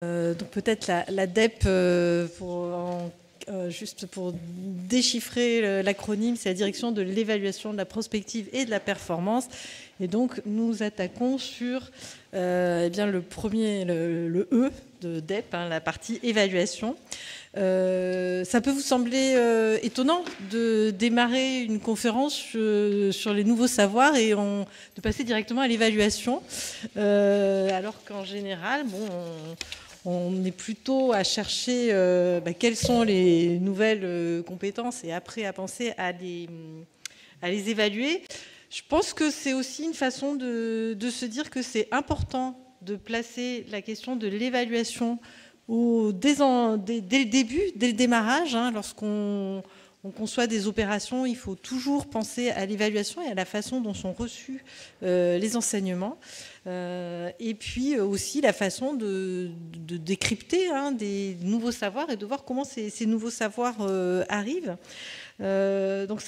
Donc peut-être la DEP, juste pour déchiffrer l'acronyme, c'est la direction de l'évaluation, de la prospective et de la performance. Et donc nous attaquons sur eh bien, le E de DEP, hein, la partie évaluation. Ça peut vous sembler étonnant de démarrer une conférence sur les nouveaux savoirs et de passer directement à l'évaluation, alors qu'en général, on est plutôt à chercher quelles sont les nouvelles compétences et après à penser à les évaluer. Je pense que c'est aussi une façon de se dire que c'est important de placer la question de l'évaluation dès le début, dès le démarrage. Hein, lorsqu'on conçoit des opérations, il faut toujours penser à l'évaluation et à la façon dont sont reçus les enseignements. Et puis aussi la façon de décrypter des nouveaux savoirs et de voir comment ces nouveaux savoirs arrivent. Donc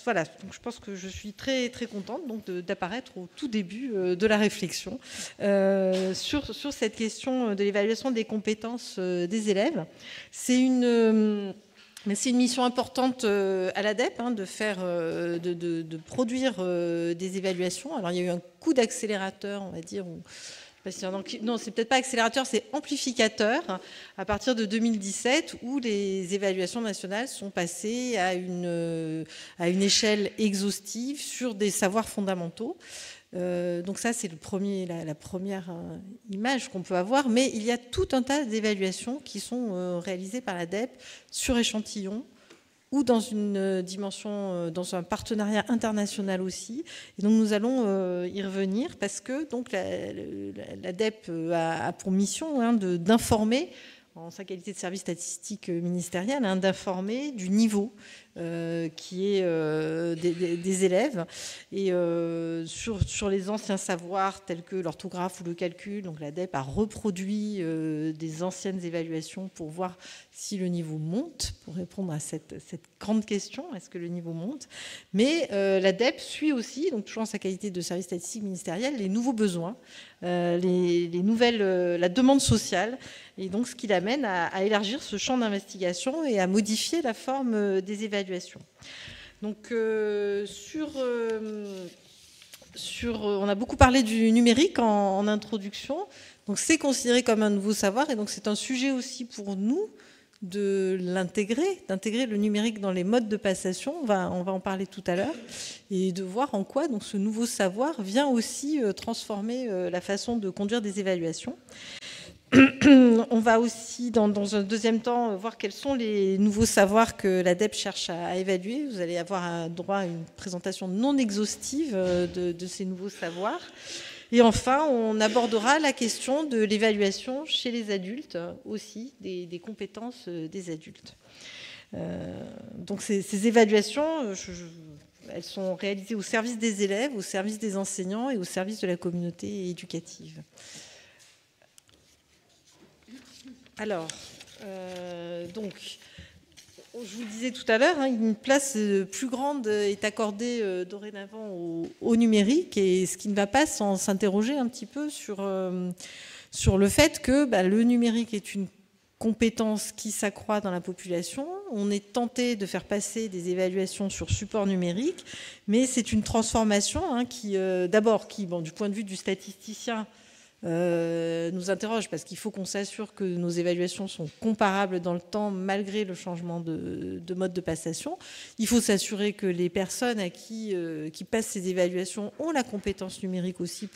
voilà. Donc je pense que je suis très très contente d'apparaître au tout début de la réflexion sur cette question de l'évaluation des compétences des élèves. C'est une mission importante à l'ADEP de produire des évaluations. Alors il y a eu un coup d'accélérateur, on va dire. Non, c'est peut-être pas accélérateur, c'est amplificateur à partir de 2017 où les évaluations nationales sont passées à une échelle exhaustive sur des savoirs fondamentaux. Donc ça, c'est la première image qu'on peut avoir. Mais il y a tout un tas d'évaluations qui sont réalisées par l'ADEP sur échantillon ou dans une dimension, dans un partenariat international aussi. Et donc nous allons y revenir parce que l'ADEP a pour mission d'informer, en sa qualité de service statistique ministériel, d'informer du niveau qui est des élèves et sur les anciens savoirs tels que l'orthographe ou le calcul. Donc l'ADEP a reproduit des anciennes évaluations pour voir si le niveau monte, pour répondre à cette grande question, est-ce que le niveau monte? Mais l'ADEP suit aussi, donc toujours en sa qualité de service statistique ministériel, les nouveaux besoins, la demande sociale, et donc ce qui l'amène à élargir ce champ d'investigation et à modifier la forme des évaluations. Donc on a beaucoup parlé du numérique en introduction, donc c'est considéré comme un nouveau savoir, et donc c'est un sujet aussi pour nous d'intégrer le numérique dans les modes de passation, on va en parler tout à l'heure, et de voir en quoi donc, ce nouveau savoir vient aussi transformer la façon de conduire des évaluations. On va aussi, dans un deuxième temps, voir quels sont les nouveaux savoirs que l'ADEP cherche à évaluer. Vous allez avoir droit à une présentation non exhaustive de ces nouveaux savoirs. Et enfin, on abordera la question de l'évaluation chez les adultes, aussi, des compétences des adultes. Donc ces évaluations, elles sont réalisées au service des élèves, au service des enseignants et au service de la communauté éducative. Alors, donc, je vous le disais tout à l'heure, une place plus grande est accordée dorénavant au numérique, et ce qui ne va pas sans s'interroger un petit peu sur le fait que le numérique est une compétence qui s'accroît dans la population. On est tenté de faire passer des évaluations sur support numérique, mais c'est une transformation qui, du point de vue du statisticien, nous interroge, parce qu'il faut qu'on s'assure que nos évaluations sont comparables dans le temps malgré le changement de mode de passation. Il faut s'assurer que les personnes qui passent ces évaluations ont la compétence numérique aussi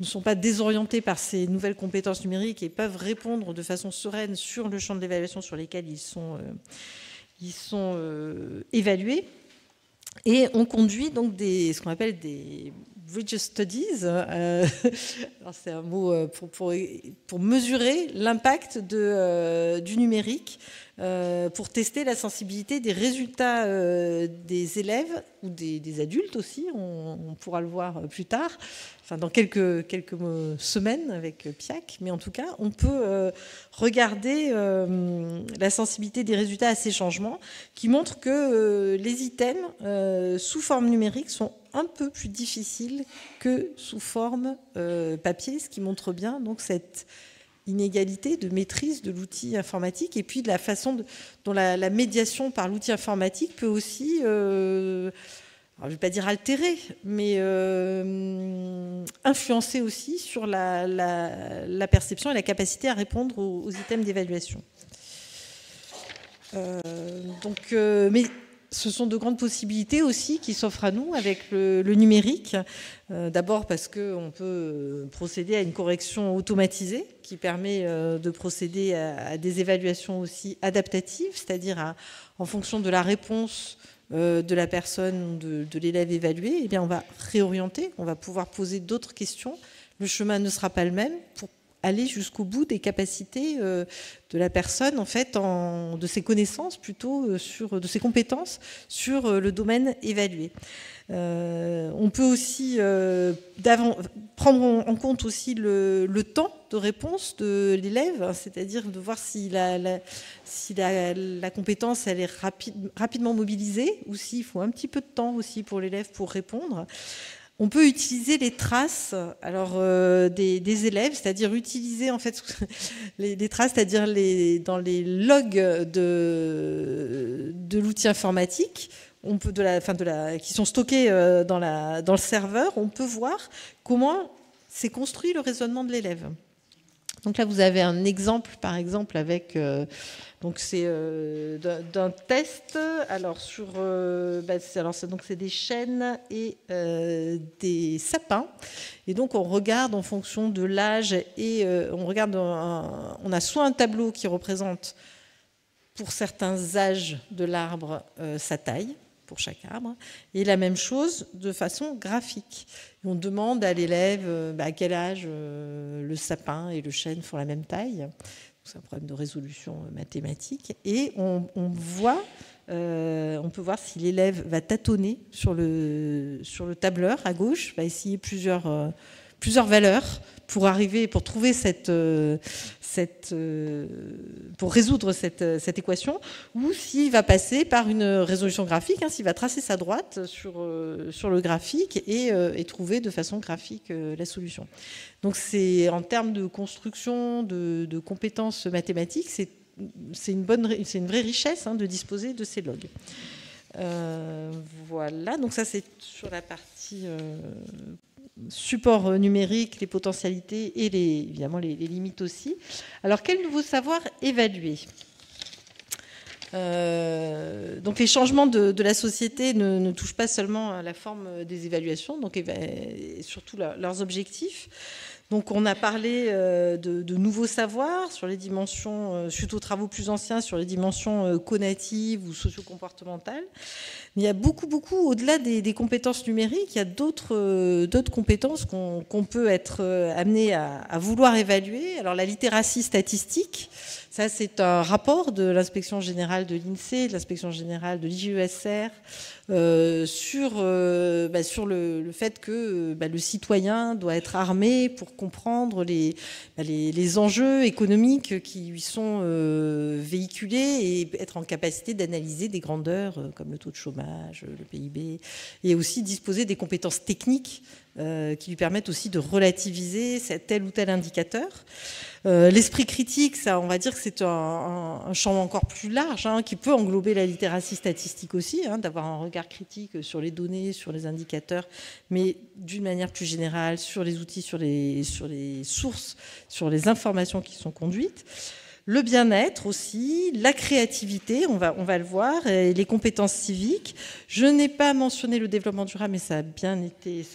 ne sont pas désorientées par ces nouvelles compétences numériques et peuvent répondre de façon sereine sur le champ de l'évaluation sur lesquels ils sont évalués. Et on conduit donc ce qu'on appelle des bridge studies, c'est un mot pour mesurer l'impact du numérique, pour tester la sensibilité des résultats des élèves ou des adultes aussi, on pourra le voir plus tard, dans quelques semaines avec PIAC, mais en tout cas, on peut regarder la sensibilité des résultats à ces changements qui montrent que les items sous forme numérique sont un peu plus difficiles que sous forme papier, ce qui montre bien donc cette inégalité de maîtrise de l'outil informatique et puis de la façon dont la médiation par l'outil informatique peut aussi, alors je ne vais pas dire altérer, mais influencer aussi sur la perception et la capacité à répondre aux items d'évaluation. Mais ce sont de grandes possibilités aussi qui s'offrent à nous avec le numérique. D'abord parce qu'on peut procéder à une correction automatisée qui permet de procéder à des évaluations aussi adaptatives, c'est-à-dire en fonction de la réponse de la personne, de l'élève évalué, eh bien on va réorienter, on va pouvoir poser d'autres questions. Le chemin ne sera pas le même pour aller jusqu'au bout des capacités de la personne, en fait, de ses connaissances plutôt, de ses compétences sur le domaine évalué. On peut aussi prendre en compte aussi le temps de réponse de l'élève, c'est-à-dire de voir si la compétence elle est rapidement mobilisée ou s'il faut un petit peu de temps aussi pour l'élève pour répondre. On peut utiliser les traces des élèves, c'est-à-dire utiliser en fait les traces, c'est-à-dire dans les logs de l'outil informatique, qui sont stockés dans le serveur, on peut voir comment s'est construit le raisonnement de l'élève. Donc là, vous avez un exemple, par exemple, avec c'est d'un test. Alors c'est des chênes et des sapins. Et donc on regarde en fonction de l'âge et on a soit un tableau qui représente pour certains âges de l'arbre sa taille pour chaque arbre, et la même chose de façon graphique. On demande à l'élève à quel âge le sapin et le chêne font la même taille. C'est un problème de résolution mathématique. Et on peut voir si l'élève va tâtonner sur le tableur à gauche, va essayer plusieurs valeurs pour trouver pour résoudre cette équation, ou s'il va passer par une résolution graphique, s'il va tracer sa droite sur le graphique et trouver de façon graphique la solution. Donc c'est en termes de construction de compétences mathématiques, c'est une vraie richesse de disposer de ces logs. Voilà, donc ça c'est sur la partie support numérique, les potentialités et évidemment les limites aussi. Alors, quel nouveau savoir évaluer ? Donc, les changements de la société ne touchent pas seulement à la forme des évaluations, et surtout leurs objectifs. Donc, on a parlé de nouveaux savoirs sur les dimensions, suite aux travaux plus anciens, sur les dimensions cognitives ou socio-comportementales. Mais il y a beaucoup, au-delà des compétences numériques, il y a d'autres compétences qu'on peut être amené à vouloir évaluer. Alors, la littératie statistique, ça, c'est un rapport de l'inspection générale de l'INSEE, de l'inspection générale de l'IGESR, sur le fait que le citoyen doit être armé pour comprendre les enjeux économiques qui lui sont véhiculés et être en capacité d'analyser des grandeurs comme le taux de chômage, le PIB, et aussi disposer des compétences techniques qui lui permettent aussi de relativiser tel ou tel indicateur. L'esprit critique, ça, on va dire que c'est un champ encore plus large qui peut englober la littératie statistique aussi, d'avoir un regard critique sur les données, sur les indicateurs, mais d'une manière plus générale sur les outils, sur les sources, sur les informations qui sont conduites. Le bien-être aussi, la créativité, on va le voir, et les compétences civiques. Je n'ai pas mentionné le développement durable, mais ça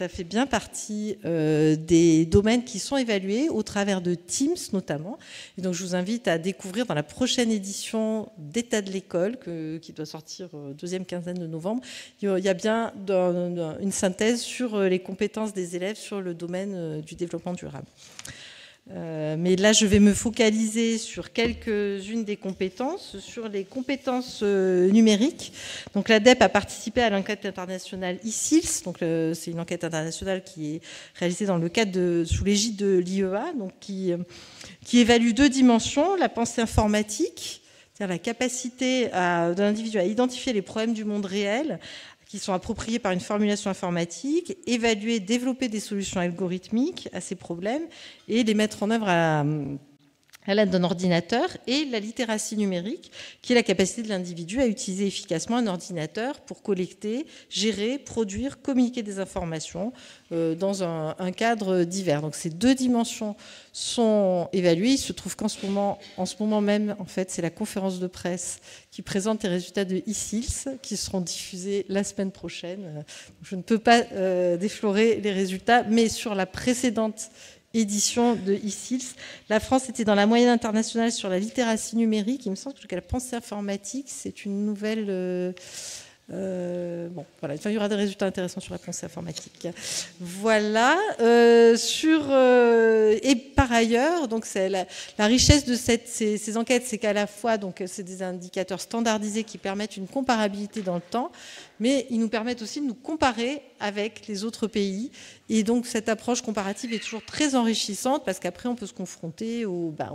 fait bien partie des domaines qui sont évalués au travers de Teams notamment. Et donc je vous invite à découvrir dans la prochaine édition d'État de l'école, qui doit sortir deuxième quinzaine de novembre. Il y a bien une synthèse sur les compétences des élèves sur le domaine du développement durable. Mais là, je vais me focaliser sur quelques-unes des compétences, sur les compétences numériques. Donc, l'ADEP a participé à l'enquête internationale ICILS. Donc, c'est une enquête internationale qui est réalisée dans le cadre sous l'égide de l'IEA, donc qui évalue deux dimensions: la pensée informatique, c'est-à-dire la capacité de l'individu à identifier les problèmes du monde réel, qui sont appropriés par une formulation informatique, évaluer, développer des solutions algorithmiques à ces problèmes et les mettre en œuvre à l'aide d'un ordinateur, et la littératie numérique, qui est la capacité de l'individu à utiliser efficacement un ordinateur pour collecter, gérer, produire, communiquer des informations dans un cadre divers. Donc ces deux dimensions sont évaluées. Il se trouve en ce moment même, en fait, c'est la conférence de presse qui présente les résultats de ICILS, qui seront diffusés la semaine prochaine. Je ne peux pas déflorer les résultats, mais sur la précédente édition de ICILS, la France était dans la moyenne internationale sur la littératie numérique. Il me semble que la pensée informatique, c'est une nouvelle... bon, voilà. Enfin, il y aura des résultats intéressants sur la pensée informatique. Voilà. Et par ailleurs, donc c'est la richesse de ces enquêtes, c'est qu'à la fois, donc c'est des indicateurs standardisés qui permettent une comparabilité dans le temps, mais ils nous permettent aussi de nous comparer avec les autres pays. Et donc cette approche comparative est toujours très enrichissante parce qu'après on peut se confronter à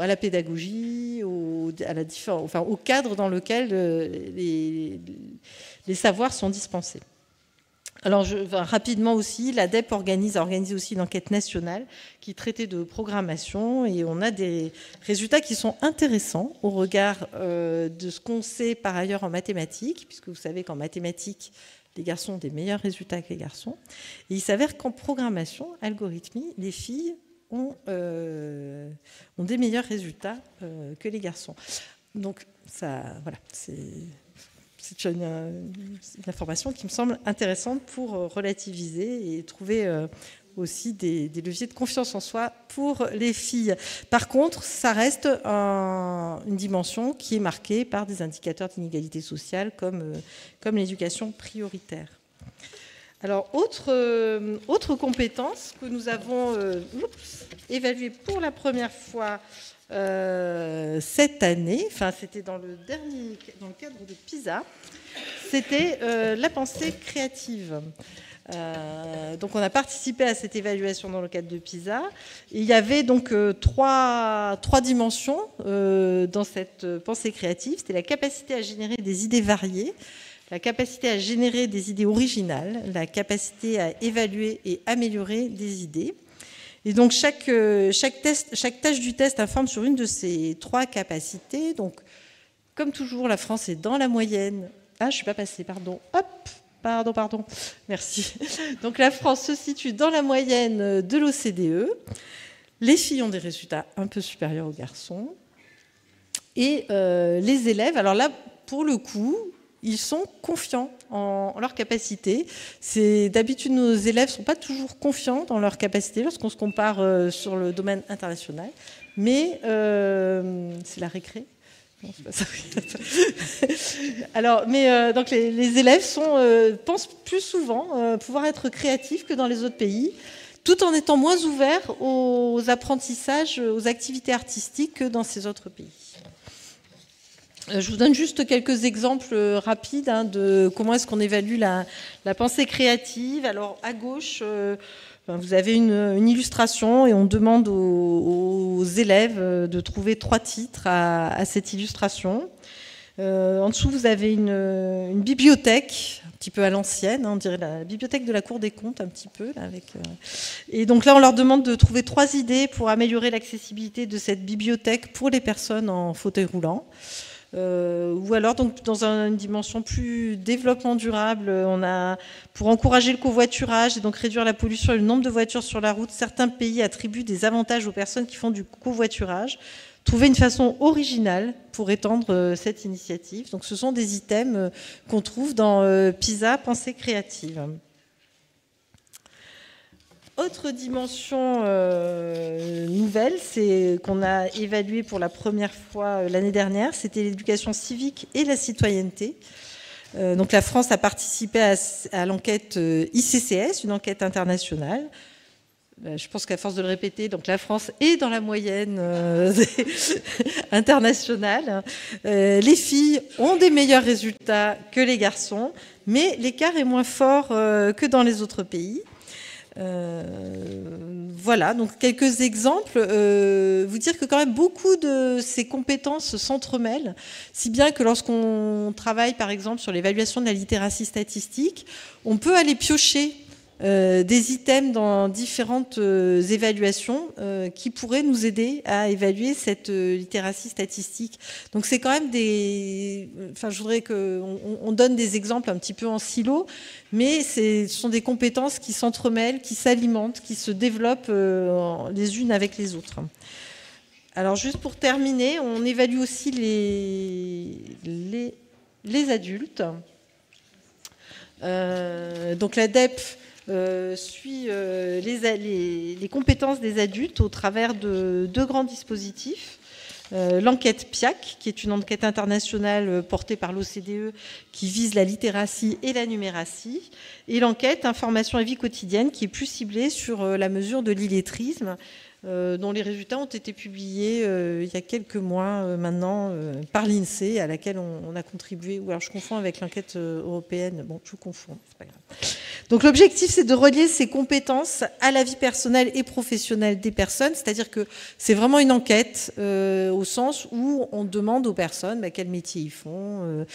la pédagogie, au cadre dans lequel les savoirs sont dispensés. Alors, rapidement aussi, l'ADEPE a organisé aussi une enquête nationale qui traitait de programmation, et on a des résultats qui sont intéressants au regard de ce qu'on sait par ailleurs en mathématiques, puisque vous savez qu'en mathématiques, les garçons ont des meilleurs résultats que les garçons. Et il s'avère qu'en programmation, algorithmie, les filles ont des meilleurs résultats que les garçons. Donc, ça, voilà, c'est une information qui me semble intéressante pour relativiser et trouver aussi des leviers de confiance en soi pour les filles. Par contre, ça reste une dimension qui est marquée par des indicateurs d'inégalité sociale comme l'éducation prioritaire. Alors, autre compétence que nous avons évaluée pour la première fois cette année, enfin c'était dans le cadre de PISA, c'était la pensée créative. Donc on a participé à cette évaluation dans le cadre de PISA. Et il y avait donc trois dimensions dans cette pensée créative. C'était la capacité à générer des idées variées, la capacité à générer des idées originales, la capacité à évaluer et améliorer des idées. Et donc chaque tâche du test informe sur une de ces trois capacités. Donc, comme toujours, la France est dans la moyenne. Ah, je ne suis pas passée, pardon. Hop, pardon. Merci. Donc la France se situe dans la moyenne de l'OCDE. Les filles ont des résultats un peu supérieurs aux garçons. Et les élèves, alors là, pour le coup, ils sont confiants en leur capacité. D'habitude, nos élèves ne sont pas toujours confiants dans leur capacité lorsqu'on se compare sur le domaine international. Mais c'est la récré. Non, c'est pas ça. Alors, donc les élèves pensent plus souvent pouvoir être créatifs que dans les autres pays, tout en étant moins ouverts aux apprentissages, aux activités artistiques que dans ces autres pays. Je vous donne juste quelques exemples rapides de comment est-ce qu'on évalue la pensée créative. Alors, à gauche, vous avez une illustration et on demande aux élèves de trouver 3 titres à cette illustration. En dessous, vous avez une bibliothèque, un petit peu à l'ancienne, on dirait la bibliothèque de la Cour des comptes, un petit peu. Et donc là, on leur demande de trouver 3 idées pour améliorer l'accessibilité de cette bibliothèque pour les personnes en fauteuil roulant. Ou alors, donc, dans une dimension plus développement durable, on a, pour encourager le covoiturage et donc réduire la pollution et le nombre de voitures sur la route, certains pays attribuent des avantages aux personnes qui font du covoiturage. Trouver une façon originale pour étendre cette initiative. Donc, ce sont des items qu'on trouve dans PISA, pensée créative. Autre dimension nouvelle, c'est qu'on a évalué pour la première fois l'année dernière, c'était l'éducation civique et la citoyenneté. Donc la France a participé à l'enquête ICCS, une enquête internationale. Je pense qu'à force de le répéter, donc la France est dans la moyenne internationale. Les filles ont des meilleurs résultats que les garçons, mais l'écart est moins fort que dans les autres pays. Voilà, donc quelques exemples. Vous dire que quand même beaucoup de ces compétences s'entremêlent, si bien que lorsqu'on travaille par exemple sur l'évaluation de la littératie statistique, on peut aller piocher des items dans différentes évaluations qui pourraient nous aider à évaluer cette littératie statistique. Donc c'est quand même Enfin, je voudrais qu'on donne des exemples un petit peu en silo, mais ce sont des compétences qui s'entremêlent, qui s'alimentent, qui se développent les unes avec les autres. Alors juste pour terminer, on évalue aussi les adultes. Donc la DEP suit les compétences des adultes au travers de deux grands dispositifs. L'enquête PIAC, qui est une enquête internationale portée par l'OCDE qui vise la littératie et la numératie, et l'enquête Information et vie quotidienne, qui est plus ciblée sur la mesure de l'illettrisme, dont les résultats ont été publiés il y a quelques mois maintenant par l'INSEE, à laquelle on a contribué. Ou alors je confonds avec l'enquête européenne. Bon, je confonds, c'est pas grave. Donc l'objectif, c'est de relier ces compétences à la vie personnelle et professionnelle des personnes, c'est-à-dire que c'est vraiment une enquête au sens où on demande aux personnes quel métier ils font,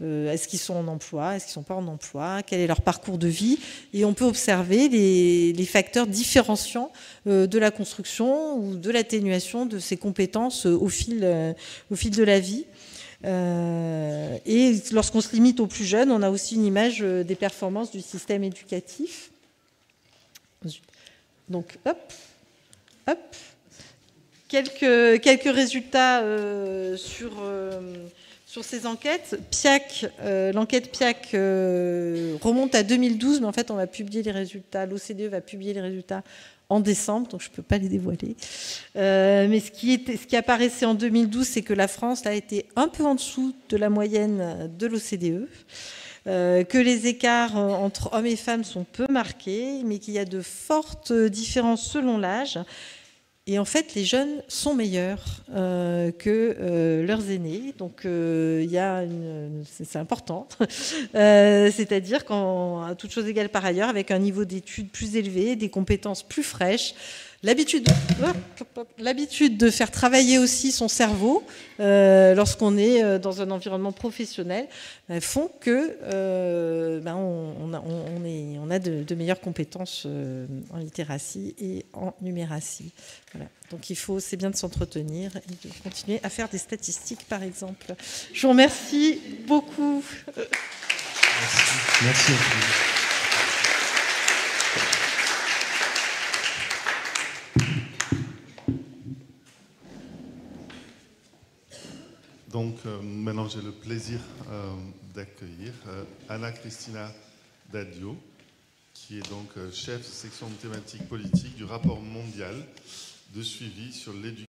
est-ce qu'ils sont en emploi, est-ce qu'ils ne sont pas en emploi, quel est leur parcours de vie, et on peut observer les facteurs différenciants de la construction ou de l'atténuation de ces compétences au fil de la vie. Et lorsqu'on se limite aux plus jeunes, on a aussi une image des performances du système éducatif. Donc, hop. Quelques résultats sur ces enquêtes. L'enquête PIAC remonte à 2012, mais en fait, on va publier les résultats. L'OCDE va publier les résultats en décembre, donc je ne peux pas les dévoiler. Mais ce qui apparaissait en 2012, c'est que la France a été un peu en dessous de la moyenne de l'OCDE, que les écarts entre hommes et femmes sont peu marqués, mais qu'il y a de fortes différences selon l'âge. Et en fait, les jeunes sont meilleurs que leurs aînés. Donc, c'est important. C'est-à-dire qu'à toute chose égale par ailleurs, avec un niveau d'études plus élevé, des compétences plus fraîches, l'habitude de faire travailler aussi son cerveau lorsqu'on est dans un environnement professionnel font que on a de meilleures compétences en littératie et en numératie. Voilà. Donc c'est bien de s'entretenir et de continuer à faire des statistiques, par exemple. Je vous remercie beaucoup. Merci. Donc maintenant j'ai le plaisir d'accueillir Anna Cristina Dadio, qui est donc chef de section de thématique politique du rapport mondial de suivi sur l'éducation.